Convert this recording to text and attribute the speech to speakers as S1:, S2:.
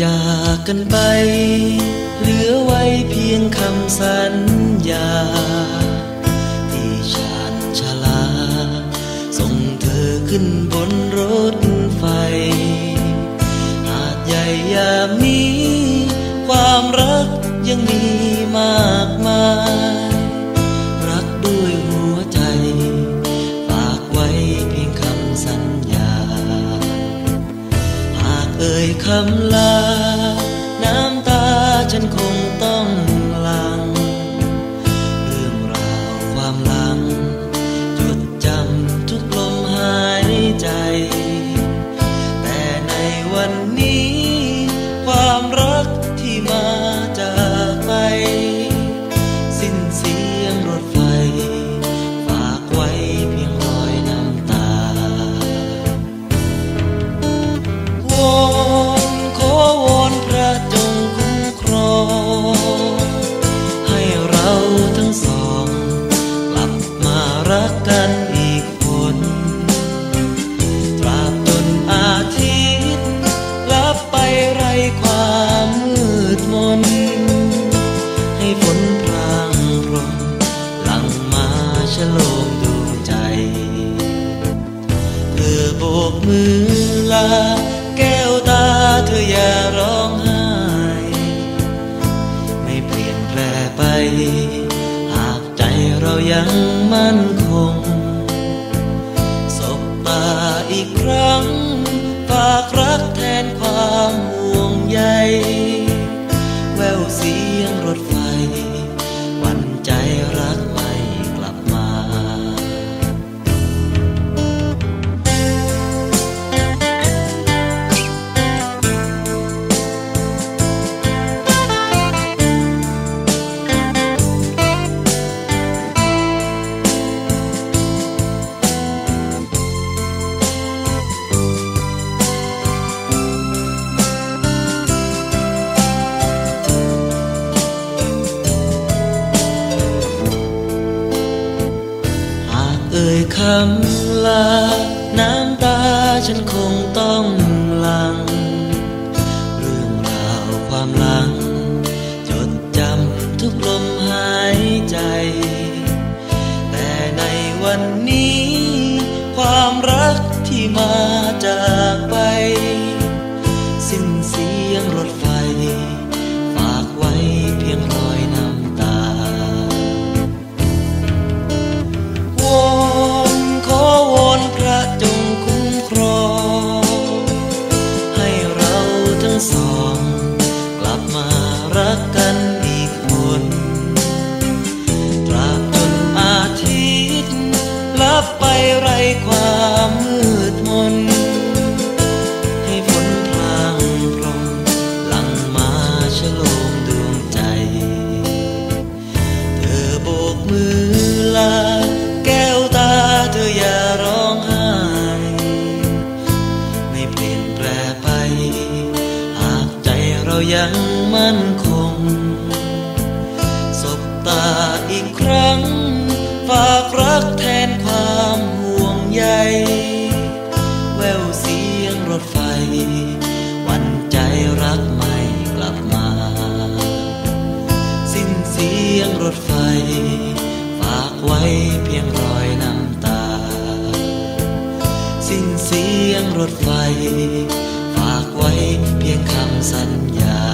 S1: จากกันไปเหลือไว้เพียงคำสัญญาที่ชาญชาลาส่งเธอขึ้นบนรถไฟหาดใหญ่ยามนี้ความรักยังมีมากมายรักด้วยหัวใจฝากไว้เพียงคำสัญญาหากเอ่ยคำลาน้ำตาฉันคงต้องหลั่งเรื่องราวความหลังจดจำทุกลมหายใจแต่ในวันนี้ความรักที่มาจากไปสิ้นเสียงรถไฟฝากไว้เพียงรอยน้ำตาวอนขอวอนพระจงคุ้มครองให้เราทั้งสองกลับมารักกันอีกคนตราบจนอาทิตย์ลับไปไร้ความมืดมนให้ฝนพรางพรมหลั่งมาฉโลมดวงใจเธอโบกมือลาแก้วตาเธออย่าร้องไห้ไม่เปลี่ยนแปลไปหากใจเรายังมั่นคงสบตาอีกครั้งฝากรักแทนความห่วงใยแววเสียงรถไฟหวั่นใจรักไม่กลับมาเอ่ยคำลาน้ำตาฉันคงต้องหลั่งเรื่องราวความหลังจดจำทุกลมหายใจแต่ในวันนี้ความรักที่มาจากไปสิ้นเสียงรถไฟฝากไว้เพียงรอยน้ำตาวอนขอวอนพระจงคุ้มครองให้เราทั้งสองกลับมารักกันอีกคนตราบจนอาทิตย์ลับไปไร้ความมืดมนให้ฝนพรางพรมหลั่งมาฉโลมดวงใจเธอโบกมือลาแก้วตาเธออย่าร้องไห้ไม่เปลี่ยนแปลไปหากใจเรายังมั่นคงสบตาอีกครั้งฝากรักแทนความห่วงใยแววเสียงรถไฟหวั่นใจรักไม่กลับมาสิ้นเสียงรถไฟฝากไว้เพียงรอยน้ำตาสิ้นเสียงรถไฟฝากไว้เพียงคำสัญญา